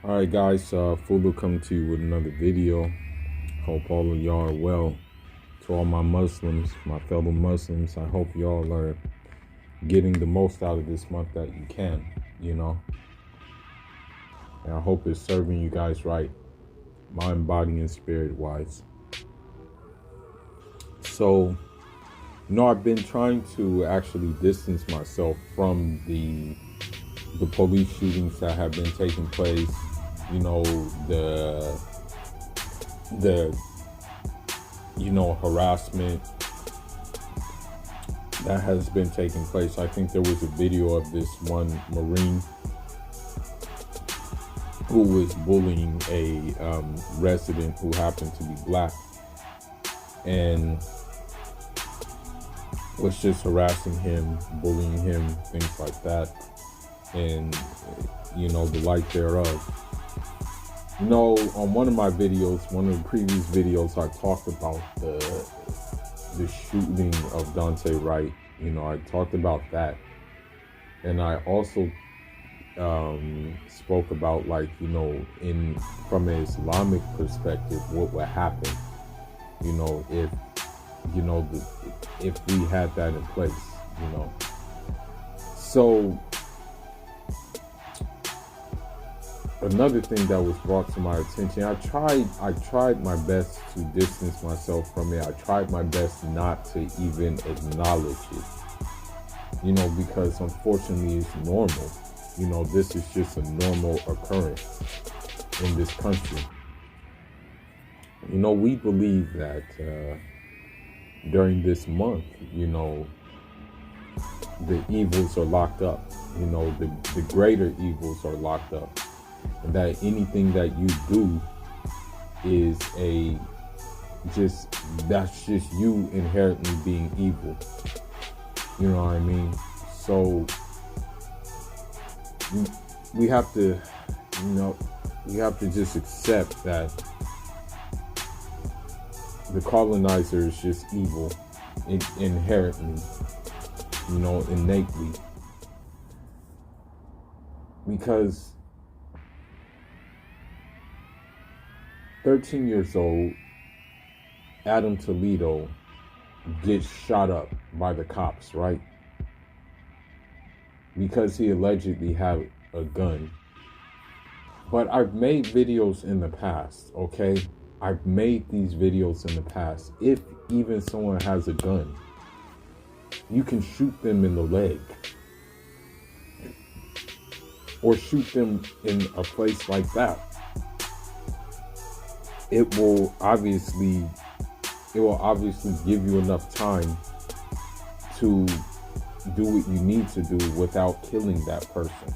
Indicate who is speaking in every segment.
Speaker 1: Alright guys, Fulu coming to you with another video. Hope all of y'all are well. To all my Muslims, my fellow Muslims, I hope y'all are getting the most out of this month that you can, And I hope it's serving you guys right, mind, body, and spirit wise. So, I've been trying to actually distance myself from the police shootings that have been taking place, the harassment that has been taking place. I think there was a video of this one Marine who was bullying a resident who happened to be black and was just harassing him, bullying him, things like that, and the like thereof. On one of my videos, one of the previous videos, I talked about the shooting of Dante Wright. I talked about that, and I also spoke about, from an Islamic perspective, what would happen, if we had that in place, So another thing that was brought to my attention, I tried my best to distance myself from it. I tried my best not to even acknowledge it, because unfortunately it's normal. This is just a normal occurrence in this country. We believe that during this month, the evils are locked up. The greater evils are locked up. And that anything that you do is that's just you inherently being evil. You know what I mean? So we have to, just accept that the colonizer is just evil inherently, innately. Because 13 years old, Adam Toledo gets shot up by the cops, right? Because he allegedly had a gun. But I've made videos in the past, okay? I've made these videos in the past. If even someone has a gun, you can shoot them in the leg. Or shoot them in a place like that. It will obviously give you enough time to do what you need to do without killing that person.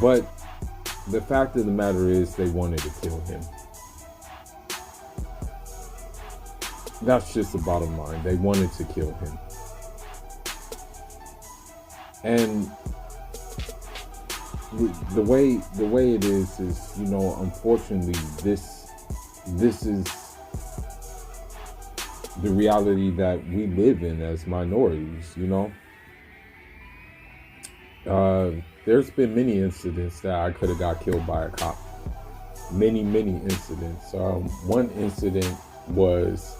Speaker 1: But the fact of the matter is, they wanted to kill him. That's just the bottom line. They wanted to kill him. And the way it is, unfortunately, this is the reality that we live in as minorities. There's been many incidents that I could have got killed by a cop. Many incidents. One incident was,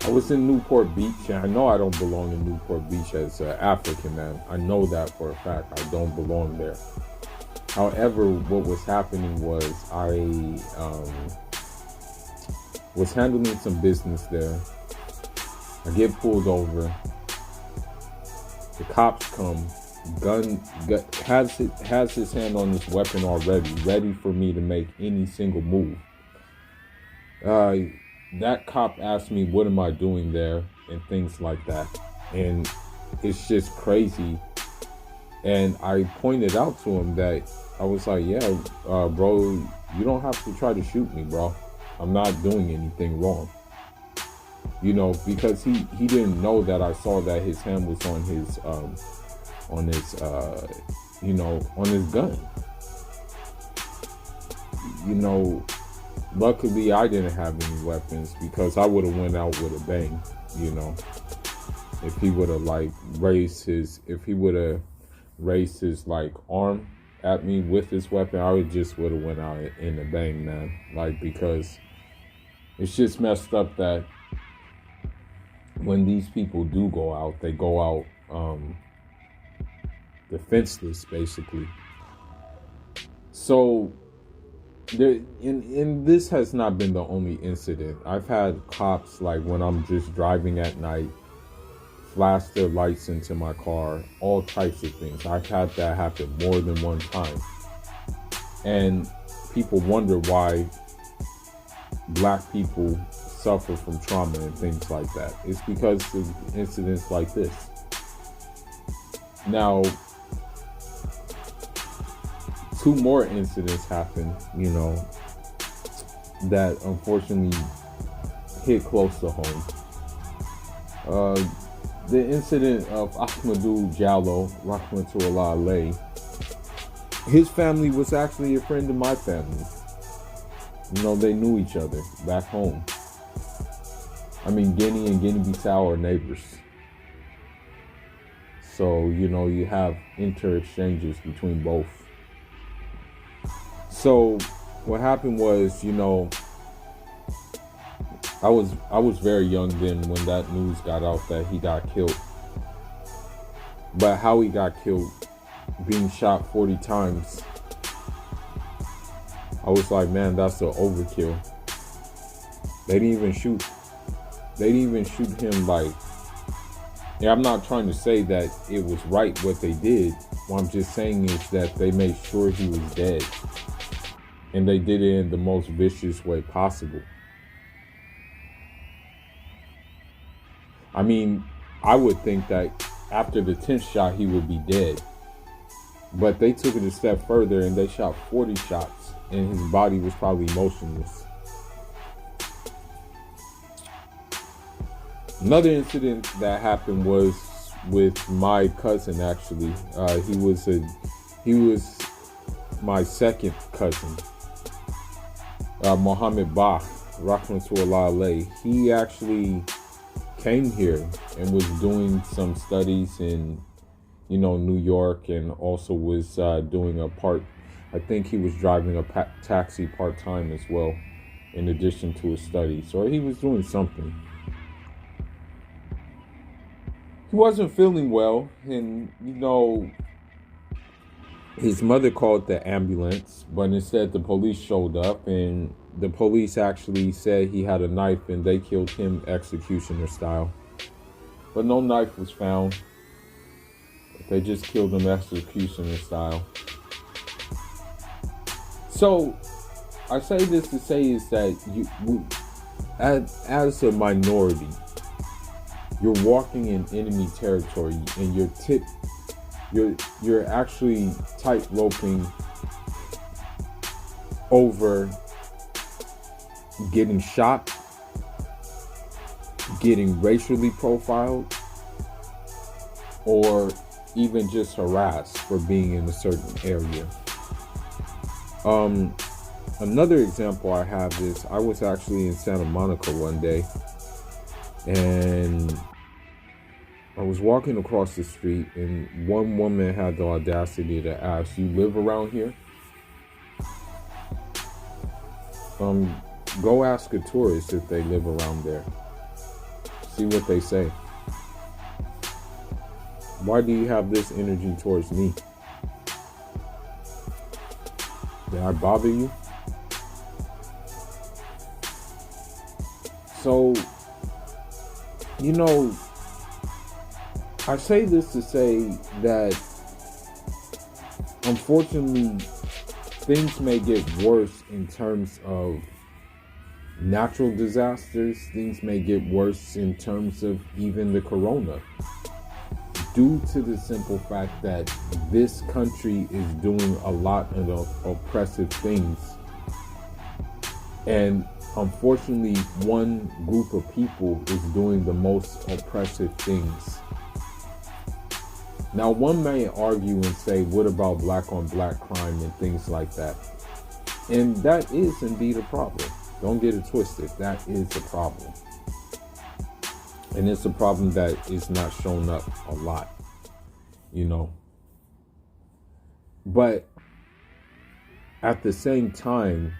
Speaker 1: I was in Newport Beach, and I know I don't belong in Newport Beach as an African man. I know that for a fact. I don't belong there. However, what was happening was I was handling some business there. I get pulled over. The cops come. Has his hand on this weapon already, ready for me to make any single move. That cop asked me, what am I doing there? And things like that. And it's just crazy. And I pointed out to him that I was like, bro, you don't have to try to shoot me, bro. I'm not doing anything wrong. Because he didn't know that I saw that his hand was on his gun. Luckily I didn't have any weapons, because I would have went out with a bang, if he would have raised his arm at me with his weapon, I would have went out in the bang, man. Like, because it's just messed up that when these people do go out, they go out defenseless, basically. So there, and this has not been the only incident. I've had cops, like when I'm just driving at night, flash their lights into my car, all types of things. I've had that happen more than one time. And people wonder why black people suffer from trauma and things like that. It's because of incidents like this. Now, two more incidents happened, that unfortunately hit close to home. The incident of Ahmadou Jallo, rahmatullah alayhi, his family was actually a friend of my family. They knew each other back home. I mean, Guinea and Guinea-Bissau are neighbors. So, you have inter-exchanges between both. So, what happened was, I was very young then when that news got out that he got killed. But how he got killed, being shot 40 times, I was like, man, that's an overkill. They didn't even shoot him like, yeah, I'm not trying to say that it was right what they did. What I'm just saying is that they made sure he was dead. And they did it in the most vicious way possible. I mean, I would think that after the 10th shot, he would be dead. But they took it a step further and they shot 40 shots and his body was probably motionless. Another incident that happened was with my cousin, actually. He was my second cousin, Mohammed Bah, rahmatullah alayhi. He actually came here and was doing some studies in, New York, and also was doing I think he was driving a taxi part-time as well, in addition to his studies. So he was doing something. He wasn't feeling well, and, his mother called the ambulance, but instead the police showed up, and the police actually said he had a knife and they killed him executioner style. But no knife was found. They just killed him executioner style. So, I say this to say is that as a minority, you're walking in enemy territory and you're actually tight-roping over getting shot, getting racially profiled, or even just harassed for being in a certain area. Another example I have is I was actually in Santa Monica one day, and I was walking across the street, and one woman had the audacity to ask, "You live around here?" Go ask a tourist if they live around there. See what they say. Why do you have this energy towards me? Did I bother you? So, I say this to say that unfortunately things may get worse in terms of natural disasters. Things may get worse in terms of even the corona, due to the simple fact that this country is doing a lot of oppressive things. And unfortunately, one group of people is doing the most oppressive things. Now, one may argue and say, what about black on black crime and things like that? And that is indeed a problem. Don't get it twisted. That is a problem. And it's a problem that is not shown up a lot, But at the same time,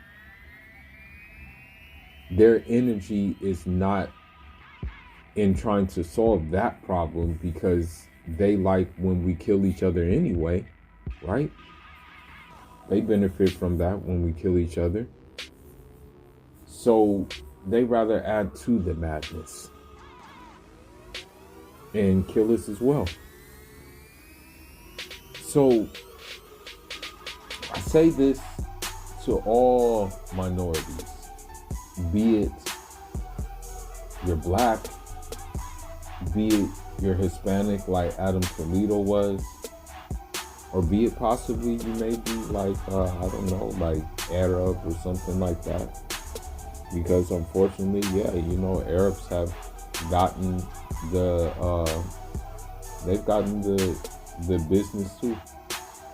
Speaker 1: their energy is not in trying to solve that problem because they like when we kill each other anyway, right? They benefit from that when we kill each other. So they rather add to the madness and kill us as well. So I say this to all minorities, be it you're black, be it you're Hispanic like Adam Toledo was, or be it possibly you may be like, I don't know, like Arab or something like that. Because unfortunately, yeah, you know, Arabs have gotten they've gotten the business too,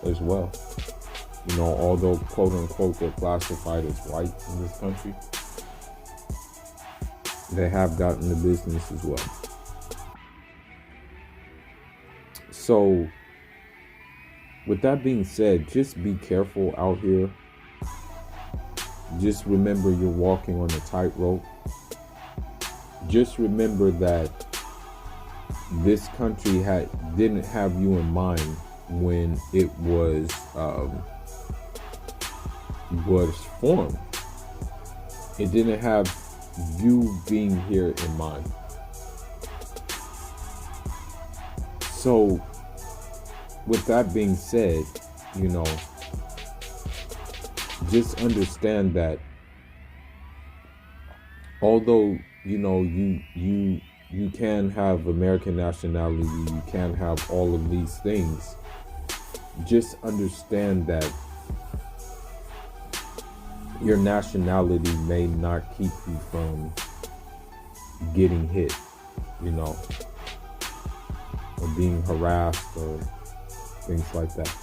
Speaker 1: as well. You know, although quote unquote they're classified as white in this country, they have gotten the business as well. So, with that being said, just be careful out here. Just remember you're walking on a tightrope. Just remember that this country didn't have you in mind when it was formed. It didn't have you being here in mind. So, with that being said, you know, just understand that although, you know, you can have American nationality, you can have all of these things, just understand that your nationality may not keep you from getting hit, you know, or being harassed or things like that.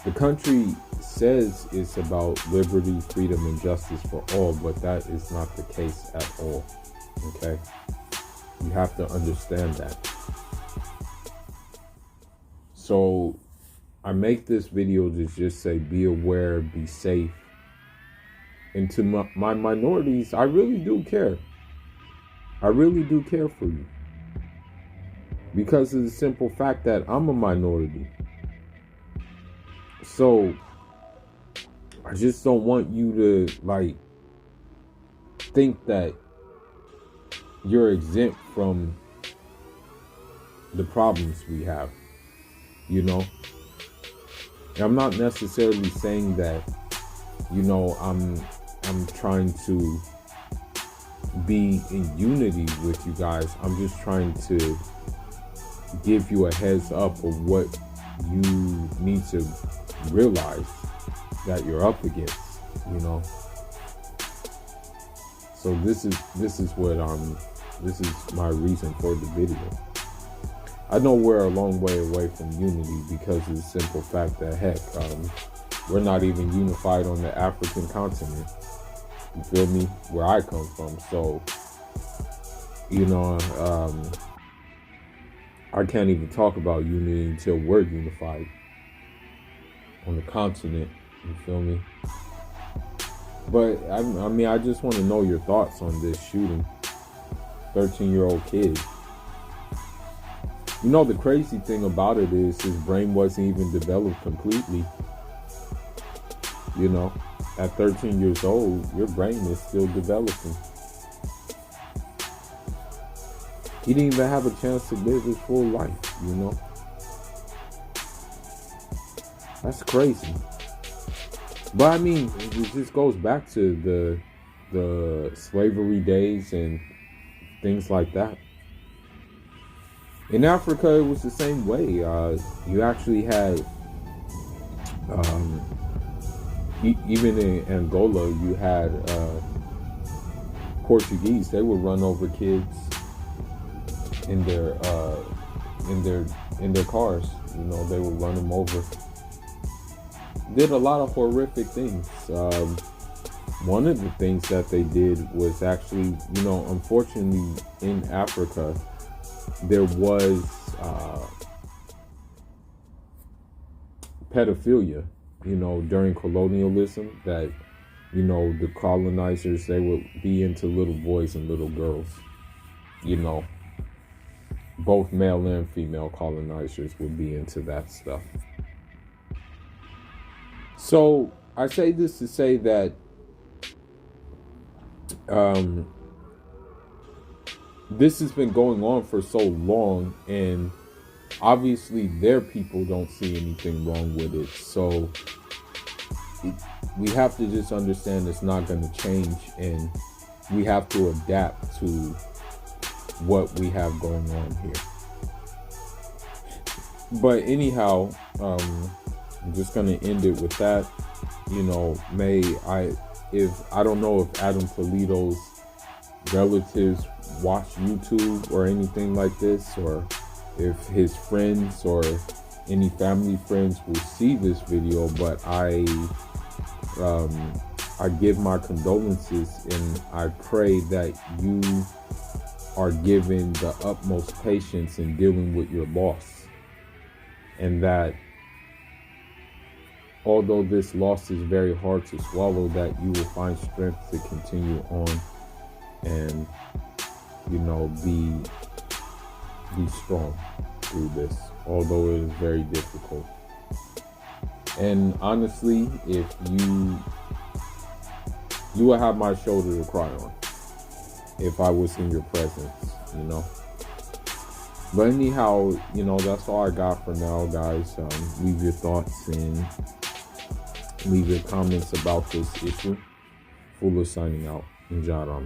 Speaker 1: The country says it's about liberty, freedom, and justice for all, but that is not the case at all. Okay? You have to understand that. So I make this video to just say, be aware, be safe. And to my minorities, I really do care. I really do care for you. Because of the simple fact that I'm a minority. So I just don't want you to like think that you're exempt from the problems we have, you know. And I'm not necessarily saying that, you know, I'm trying to be in unity with you guys. I'm just trying to give you a heads up of what you need to realize that you're up against, you know. So this is my reason for the video. I know we're a long way away from unity because of the simple fact that heck, we're not even unified on the African continent. You feel me? Where I come from. So, you know, I can't even talk about unity until we're unified on the continent. You feel me? But I mean, I just want to know your thoughts on this shooting. 13-year-old kid. You know, the crazy thing about it is his brain wasn't even developed completely. You know, at 13 years old, your brain is still developing. He didn't even have a chance to live his full life, you know. That's crazy. But I mean, it just goes back to the slavery days and things like that. In Africa, it was the same way. You actually had, even in Angola, you had Portuguese. They would run over kids in their cars. You know, they would run them over. Did a lot of horrific things. One of the things that they did was actually, you know, unfortunately in Africa, there was pedophilia during colonialism, that, the colonizers, they would be into little boys and little girls. You know, both male and female colonizers would be into that stuff. So I say this to say that this has been going on for so long, and obviously their people don't see anything wrong with it. So we have to just understand it's not going to change, and we have to adapt to what we have going on here. But anyhow, I'm just going to end it with that. I don't know if Adam Toledo's relatives watch YouTube or anything like this, or if his friends or any family friends will see this video, but I give my condolences, and I pray that you are given the utmost patience in dealing with your loss, and that although this loss is very hard to swallow, that you will find strength to continue on and be strong through this, although it is very difficult. And honestly, if you will have my shoulder to cry on if I was in your presence, But anyhow, that's all I got for now, guys. Leave your thoughts and leave your comments about this issue. Fuller signing out. Enjoy,